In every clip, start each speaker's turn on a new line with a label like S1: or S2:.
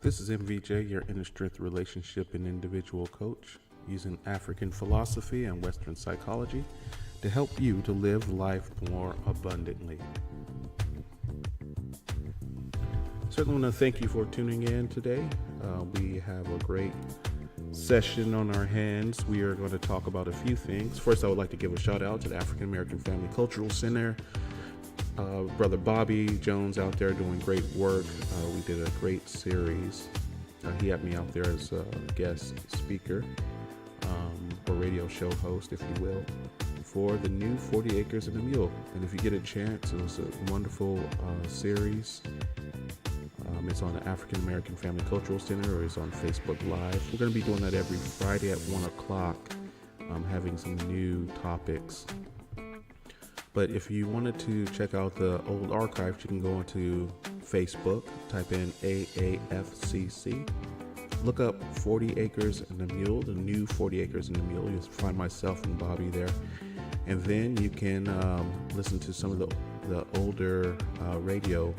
S1: This is MVJ, your inner strength relationship and individual coach, using African philosophy and Western psychology to help you to live life more abundantly. Certainly want to thank you for tuning in today. We have a great session on our hands. We are going to talk about a few things. First, I would like to give a shout out to the African American Family Cultural Center. Brother Bobby Jones out there doing great work. We did a great series. He had me out there as a guest speaker, or radio show host, if you will, for the new 40 Acres and a Mule. And if you get a chance, it was a wonderful series. It's on the African American Family Cultural Center, or it's on Facebook Live. We're going to be doing that every Friday at 1 o'clock, having some new topics. But if you wanted to check out the old archives, you can go onto Facebook, type in AAFCC, look up 40 Acres and a Mule, the new 40 Acres and a Mule. You'll find myself and Bobby there. And then you can listen to some of the older radio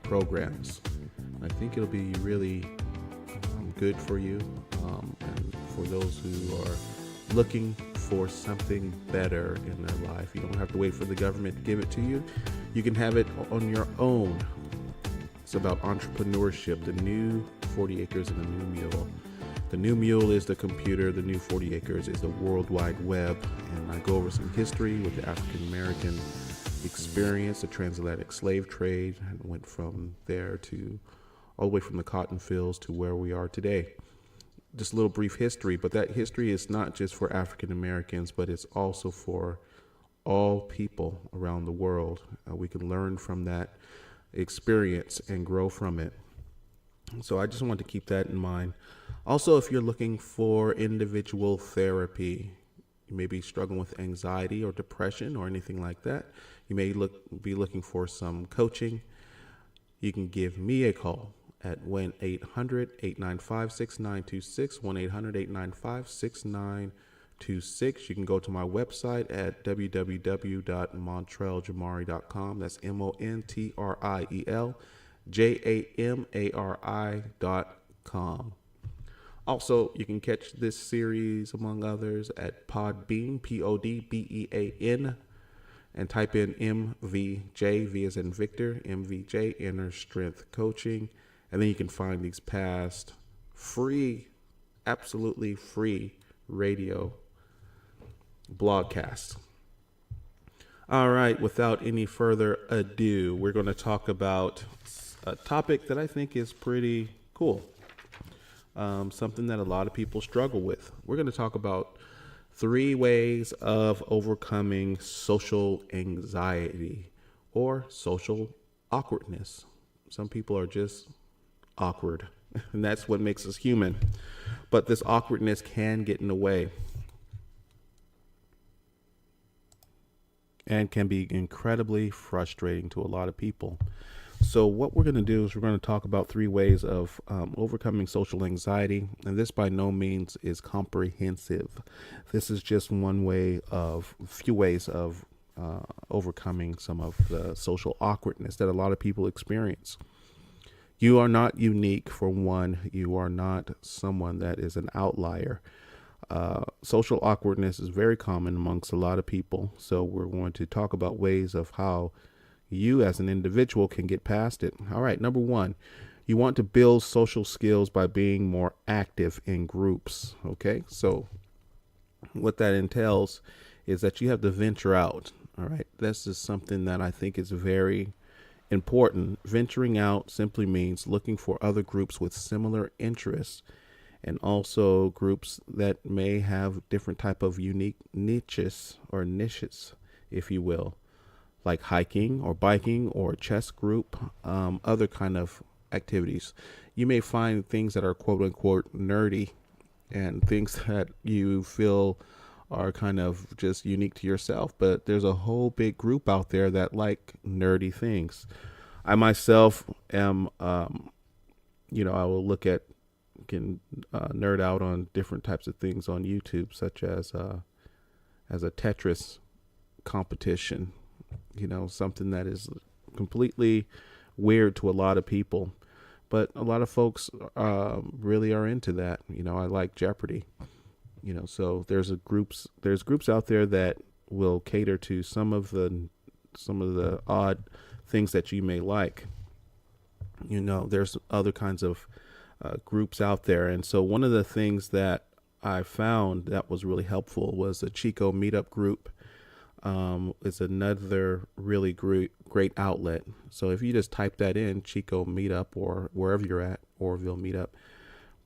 S1: programs. I think it'll be really good for you and for those who are looking for something better in their life. You don't have to wait for the government to give it to you. You can have it on your own. It's about entrepreneurship. The new 40 Acres and the new Mule. The new Mule is the computer. The new 40 Acres is the World Wide Web. And I go over some history with the African American experience, the transatlantic slave trade, and went from there to all the way from the cotton fields to where we are today. Just a little brief history, but that history is not just for African Americans, but it's also for all people around the world. We can learn from that experience and grow from it. So I just want to keep that in mind. Also, if you're looking for individual therapy, you may be struggling with anxiety or depression or anything like that. You may be looking for some coaching. You can give me a call at 1-800-895-6926, 1-800-895-6926. You can go to my website at www.montrieljamari.com. That's MONTRIELJAMARI.com. Also, you can catch this series, among others, at Podbean, PODBEAN, and type in MVJ, V as in Victor, MVJ, Inner Strength Coaching. And then you can find these past free, absolutely free radio broadcasts. All right, without any further ado, we're going to talk about a topic that I think is pretty cool. Something that a lot of people struggle with. We're going to talk about 3 ways of overcoming social anxiety or social awkwardness. Some people are just awkward, and that's what makes us human. But this awkwardness can get in the way and can be incredibly frustrating to a lot of people. So what we're going to do is we're going to talk about 3 ways of overcoming social anxiety. And this by no means is comprehensive. This is just few ways of overcoming some of the social awkwardness that a lot of people experience. You are not unique, for one. You are not someone that is an outlier. Social awkwardness is very common amongst a lot of people. So we're going to talk about ways of how you as an individual can get past it. All right, number 1, you want to build social skills by being more active in groups. Okay, so what that entails is that you have to venture out. All right, this is something that I think is very important. Venturing out simply means looking for other groups with similar interests, and also groups that may have different type of unique niches, if you will, like hiking or biking or chess group, other kind of activities. You may find things that are quote unquote nerdy and things that you feel are kind of just unique to yourself, but there's a whole big group out there that like nerdy things. I myself am, I will look at, can nerd out on different types of things on YouTube, such as a Tetris competition, something that is completely weird to a lot of people. but a lot of folks really are into that. I like Jeopardy. So there's groups out there that will cater to some of the odd things that you may like. There's other kinds of groups out there, and so one of the things that I found that was really helpful was a Chico meetup group. It's another really great outlet. So if you just type that in, Chico Meetup, or wherever you're at, Orville Meetup,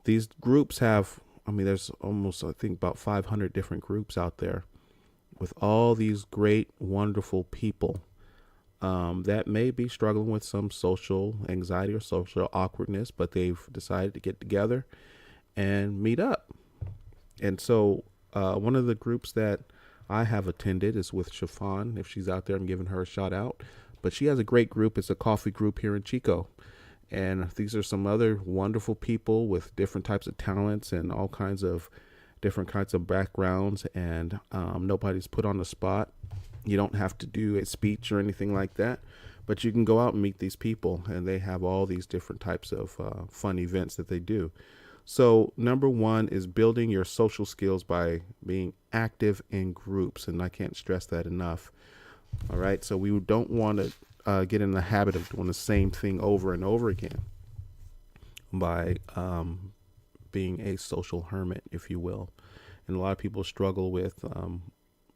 S1: these groups have, there's almost, I think, about 500 different groups out there with all these great, wonderful people that may be struggling with some social anxiety or social awkwardness, but they've decided to get together and meet up. And so one of the groups that I have attended is with Chiffon. If she's out there, I'm giving her a shout out. But she has a great group. It's a coffee group here in Chico. And these are some other wonderful people with different types of talents and all kinds of different kinds of backgrounds. And nobody's put on the spot. You don't have to do a speech or anything like that. But you can go out and meet these people. And they have all these different types of fun events that they do. So number one is building your social skills by being active in groups. And I can't stress that enough. All right. So we don't want to get in the habit of doing the same thing over and over again by being a social hermit, if you will. And a lot of people struggle with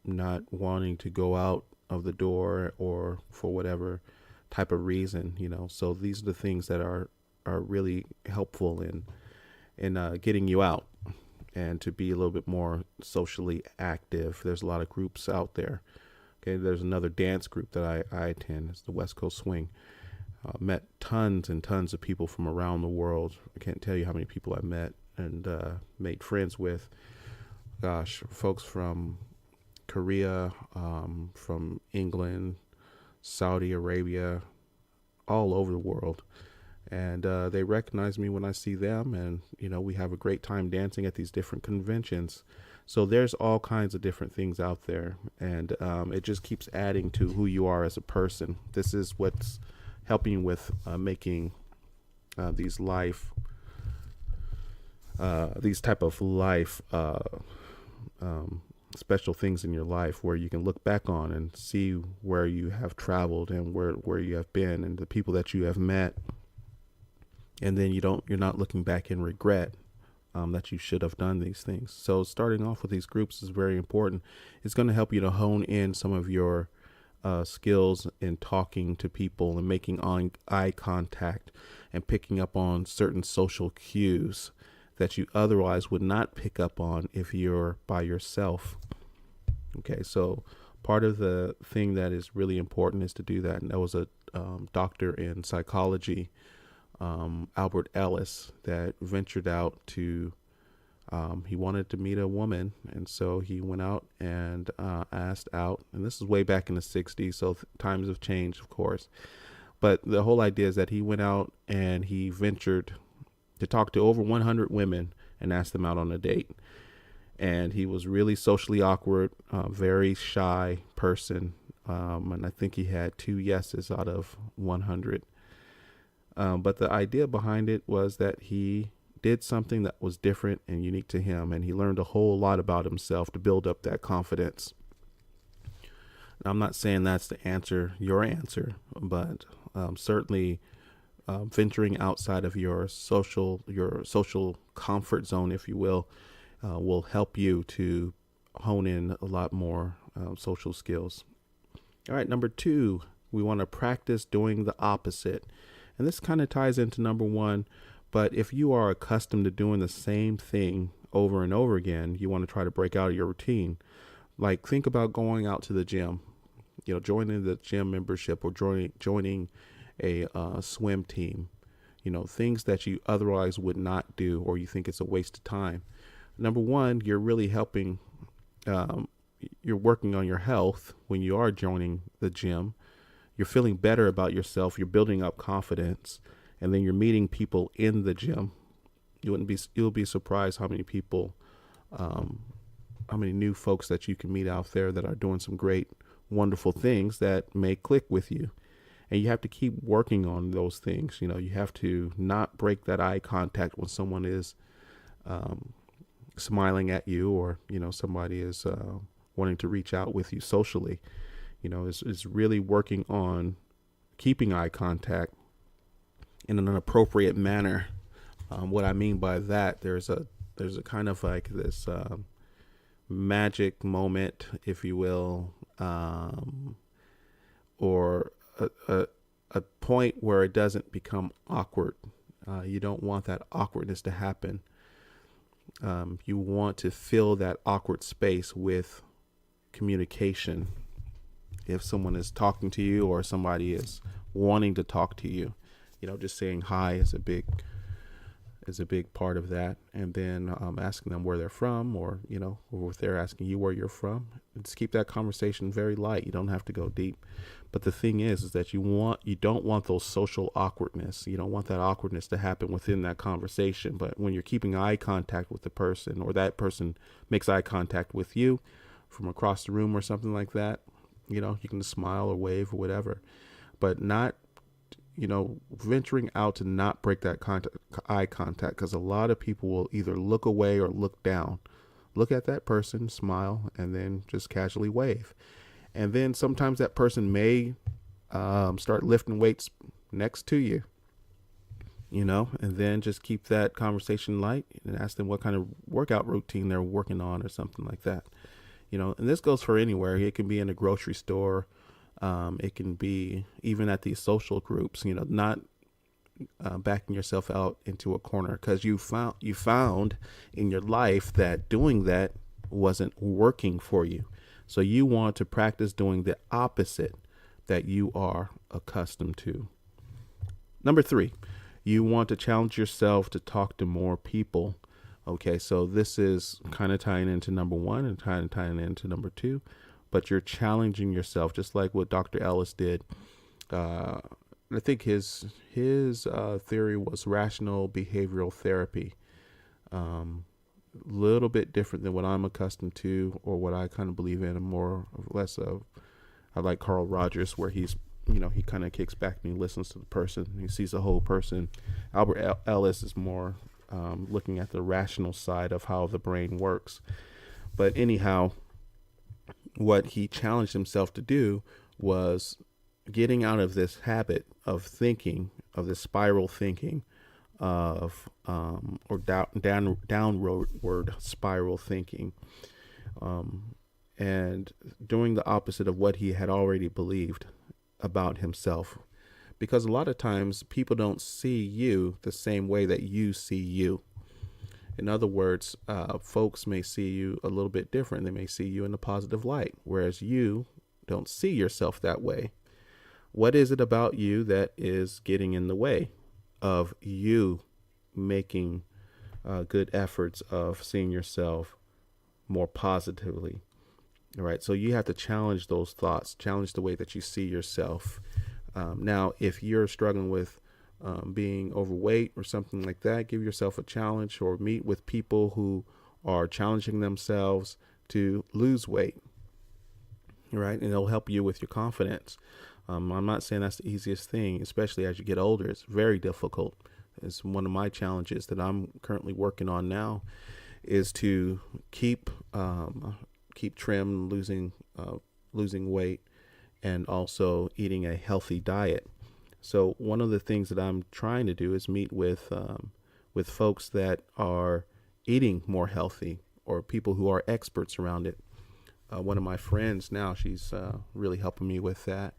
S1: not wanting to go out of the door or for whatever type of reason, So these are the things that are really helpful in getting you out and to be a little bit more socially active. There's a lot of groups out there. Okay, there's another dance group that I attend. It's the West Coast Swing. Met tons and tons of people from around the world. I can't tell you how many people I met and made friends with. Gosh, folks from Korea, from England, Saudi Arabia, all over the world. And they recognize me when I see them, and we have a great time dancing at these different conventions. So there's all kinds of different things out there, and it just keeps adding to who you are as a person. This is what's helping you with making these type of life special things in your life, where you can look back on and see where you have traveled and where you have been and the people that you have met. And then you're not looking back in regret that you should have done these things. So starting off with these groups is very important. It's going to help you to hone in some of your skills in talking to people and making eye contact and picking up on certain social cues that you otherwise would not pick up on if you're by yourself. Okay, so part of the thing that is really important is to do that. And there was a doctor in psychology, Albert Ellis, that ventured out to, he wanted to meet a woman. And so he went out and asked out, and this is way back in the 60s. So times have changed, of course. But the whole idea is that he went out and he ventured to talk to over 100 women and ask them out on a date. And he was really socially awkward, very shy person. And I think he had 2 yeses out of 100. But the idea behind it was that he did something that was different and unique to him, and he learned a whole lot about himself to build up that confidence. Now, I'm not saying that's your answer, but certainly venturing outside of your social comfort zone, if you will help you to hone in a lot more social skills. All right, number 2, we want to practice doing the opposite. And this kind of ties into number 1, but if you are accustomed to doing the same thing over and over again, you want to try to break out of your routine. Like, think about going out to the gym, joining the gym membership or joining a swim team, things that you otherwise would not do, or you think it's a waste of time. Number 1, you're really helping, you're working on your health when you are joining the gym. You're feeling better about yourself. You're building up confidence, and then you're meeting people in the gym. You'll be surprised how many people, how many new folks that you can meet out there that are doing some great, wonderful things that may click with you. And you have to keep working on those things. You have to not break that eye contact when someone is um, smiling at you, or somebody is wanting to reach out with you socially. It's really working on keeping eye contact in an appropriate manner. What I mean by that, there's a kind of like this magic moment, if you will, or a point where it doesn't become awkward. You don't want that awkwardness to happen. You want to fill that awkward space with communication. If someone is talking to you or somebody is wanting to talk to you, just saying hi is a big part of that. And then asking them where they're from, or or if they're asking you where you're from, just keep that conversation very light. You don't have to go deep. But the thing is that you don't want those social awkwardness. You don't want that awkwardness to happen within that conversation. But when you're keeping eye contact with the person, or that person makes eye contact with you from across the room or something like that, you can smile or wave or whatever, but not venturing out to not break that eye contact, because a lot of people will either look away or look down. Look at that person, smile, and then just casually wave. And then sometimes that person may start lifting weights next to you, and then just keep that conversation light and ask them what kind of workout routine they're working on or something like that. And this goes for anywhere. It can be in a grocery store. It can be even at these social groups, not backing yourself out into a corner because you found in your life that doing that wasn't working for you. So you want to practice doing the opposite that you are accustomed to. Number 3, you want to challenge yourself to talk to more people. Okay, so this is kind of tying into number 1 and kind of tying into number 2. But you're challenging yourself, just like what Dr. Ellis did. I think his theory was rational behavioral therapy. Little bit different than what I'm accustomed to, or what I kind of believe in, and more or less of. I like Carl Rogers, where he's he kind of kicks back and he listens to the person. He sees the whole person. Albert Ellis is more looking at the rational side of how the brain works. But anyhow, what he challenged himself to do was getting out of this habit of thinking, of this spiral thinking, of or downward spiral thinking, and doing the opposite of what he had already believed about himself. Because a lot of times people don't see you the same way that you see you. In other words, folks may see you a little bit different. They may see you in a positive light, whereas you don't see yourself that way. What is it about you that is getting in the way of you making good efforts of seeing yourself more positively? All right. So you have to challenge those thoughts, challenge the way that you see yourself. Now, if you're struggling with being overweight or something like that, give yourself a challenge, or meet with people who are challenging themselves to lose weight. Right. And it'll help you with your confidence. I'm not saying that's the easiest thing, especially as you get older. It's very difficult. It's one of my challenges that I'm currently working on now, is to keep trim, losing weight, and also eating a healthy diet. So one of the things that I'm trying to do is meet with folks that are eating more healthy, or people who are experts around it. One of my friends now, she's really helping me with that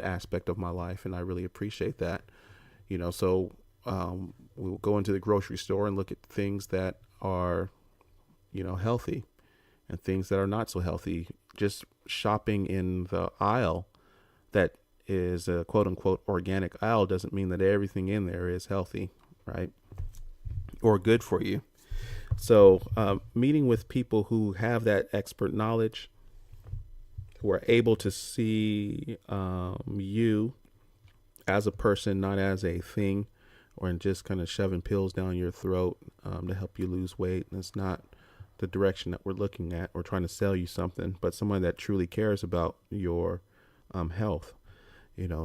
S1: aspect of my life, and I really appreciate that. So we'll go into the grocery store and look at things that are, healthy, and things that are not so healthy. Just shopping in the aisle that is a quote unquote organic aisle doesn't mean that everything in there is healthy, right? Or good for you. So meeting with people who have that expert knowledge, who are able to see you as a person, not as a thing, or just kind of shoving pills down your throat to help you lose weight. And it's not the direction that we're looking at, or trying to sell you something, but someone that truly cares about your health.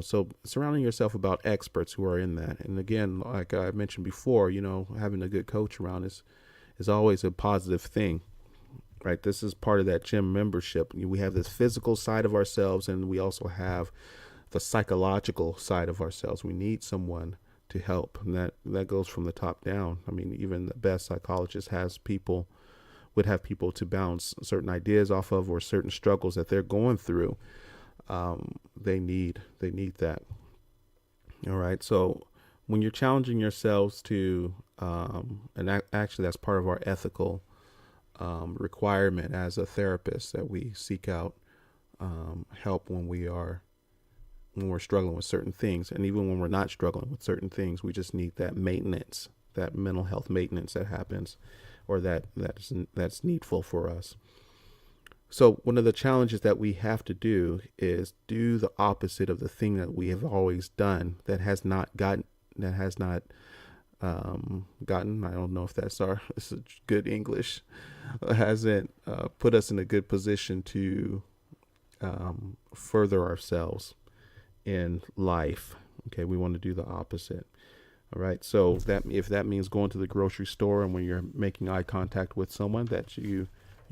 S1: So surrounding yourself about experts who are in that. And again, like I mentioned before, having a good coach around is always a positive thing, right? This is part of that gym membership. We have this physical side of ourselves, and we also have the psychological side of ourselves. We need someone to help, and that goes from the top down. I mean, even the best psychologist would have people to bounce certain ideas off of, or certain struggles that they're going through. They need that. All right. So when you're challenging yourselves to, actually that's part of our ethical requirement as a therapist, that we seek out help when we're struggling with certain things, and even when we're not struggling with certain things. We just need that maintenance, that mental health maintenance that happens, or that's needful for us. So one of the challenges that we have to do is do the opposite of the thing that we have always done, that has not gotten, I don't know if this is good English, hasn't put us in a good position to further ourselves in life. Okay, we want to do the opposite. All right, so that if that means going to the grocery store, and when you're making eye contact with someone, that you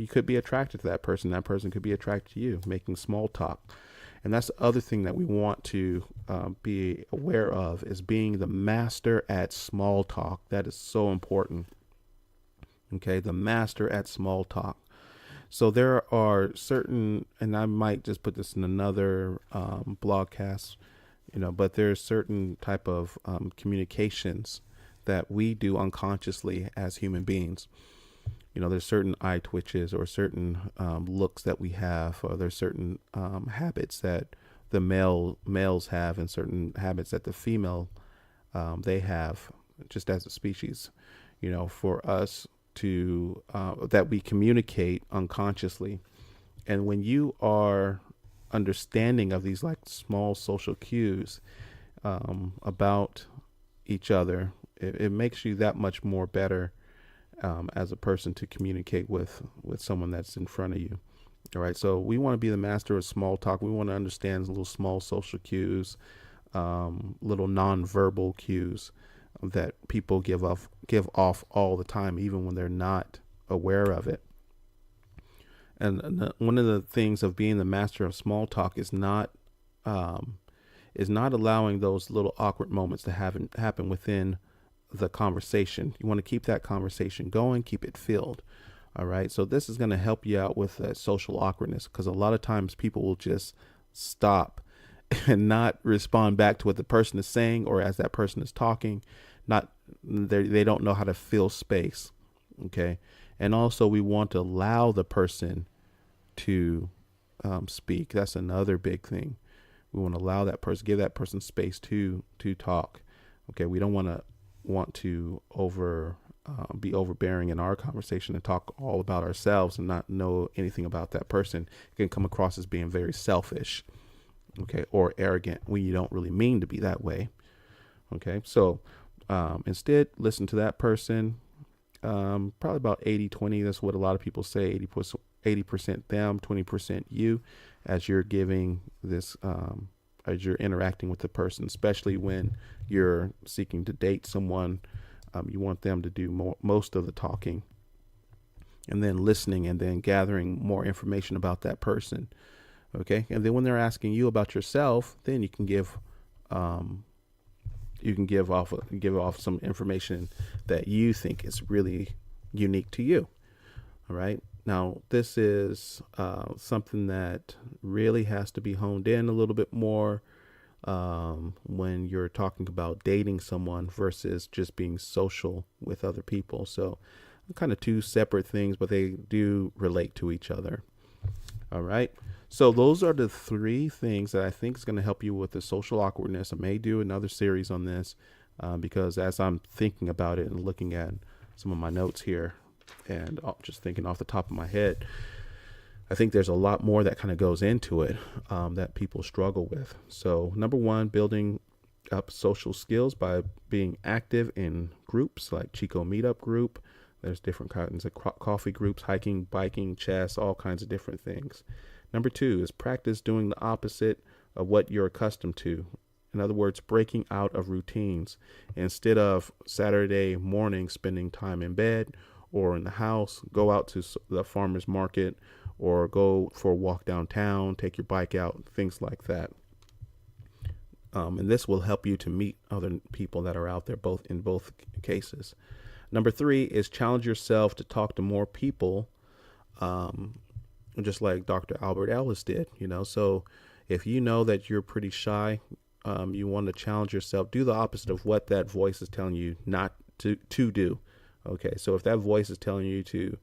S1: could be attracted to that person could be attracted to you, making small talk. And that's the other thing that we want to be aware of, is being the master at small talk. That is so important. Okay, the master at small talk. So there are certain, and I might just put this in another blogcast, but there's certain type of communications that we do unconsciously as human beings. There's certain eye twitches, or certain looks that we have, or there's certain habits that the males have, and certain habits that the female they have, just as a species. For us to that we communicate unconsciously, and when you are understanding of these like small social cues about each other, it makes you that much more better as a person to communicate with someone that's in front of you. All right. So we want to be the master of small talk. We want to understand little small social cues, little nonverbal cues that people give off all the time, even when they're not aware of it. And one of the things of being the master of small talk is not allowing those little awkward moments to happen within the conversation. You want to keep that conversation going, keep it filled. All right. So this is going to help you out with that social awkwardness, because a lot of times people will just stop and not respond back to what the person is saying, or as that person is talking. They don't know how to fill space. Okay. And also we want to allow the person to speak. That's another big thing. We want to allow that person, give that person space to talk. Okay. We don't want to be overbearing in our conversation and talk all about ourselves and not know anything about that person. It can come across as being very selfish, okay, or arrogant, when you don't really mean to be that way. Okay. So instead, listen to that person. Probably about 80-20. That's what a lot of people say. 80% them, 20% you, as you're giving this, as you're interacting with the person, especially when you're seeking to date someone. You want them to do most of the talking, and then listening, and then gathering more information about that person. Okay. And then when they're asking you about yourself, then you can give off some information that you think is really unique to you. All right. Now, this is something that really has to be honed in a little bit more when you're talking about dating someone versus just being social with other people. So kind of two separate things, but they do relate to each other. All right. So those are the three things that I think is going to help you with the social awkwardness. I may do another series on this because as I'm thinking about it and looking at some of my notes here and just thinking off the top of my head, I think there's a lot more that kind of goes into it that people struggle with. So number one, building up social skills by being active in groups like Chico Meetup Group. There's different kinds of coffee groups, hiking, biking, chess, all kinds of different things. Number two is practice doing the opposite of what you're accustomed to. In other words, breaking out of routines. Instead of Saturday morning spending time in bed or in the house, go out to the farmer's market or go for a walk downtown, take your bike out, things like that. And this will help you to meet other people that are out there, both in both cases. Number 3 is challenge yourself to talk to more people, just like Dr. Albert Ellis did. So if you know that you're pretty shy, you want to challenge yourself. Do the opposite of what that voice is telling you not to do. Okay, so if that voice is telling you to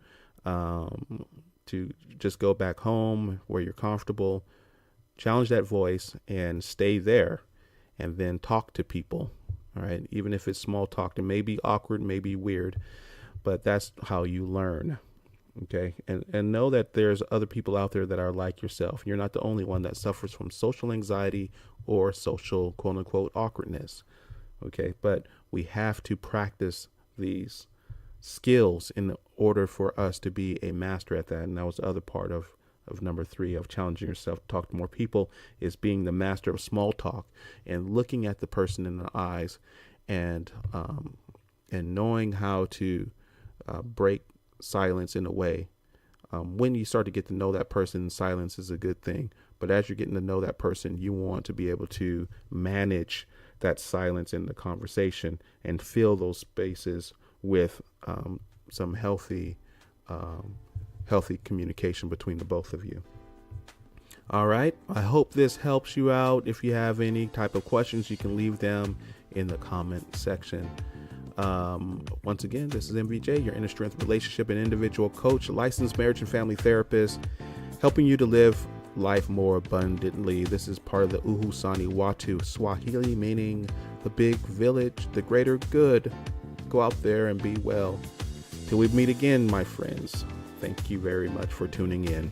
S1: just go back home where you're comfortable, challenge that voice and stay there, and then talk to people. All right, even if it's small talk, it may be awkward, may be weird, but that's how you learn. Okay, and know that there's other people out there that are like yourself. You're not the only one that suffers from social anxiety or social quote unquote awkwardness. Okay, but we have to practice these skills in order for us to be a master at that. And that was the other part of number 3 of challenging yourself to talk to more people, is being the master of small talk and looking at the person in the eyes and knowing how to break silence in a way. When you start to get to know that person, silence is a good thing. But as you're getting to know that person, you want to be able to manage that silence in the conversation and fill those spaces with some healthy communication between the both of you. All right. I hope this helps you out. If you have any type of questions, you can leave them in the comment section. Once again, this is MVJ, your inner strength relationship and individual coach, licensed marriage and family therapist, helping you to live life more abundantly. This is part of the Uhusani Watu Swahili, meaning the big village, the greater good. Go out there and be well. Till we meet again, my friends. Thank you very much for tuning in.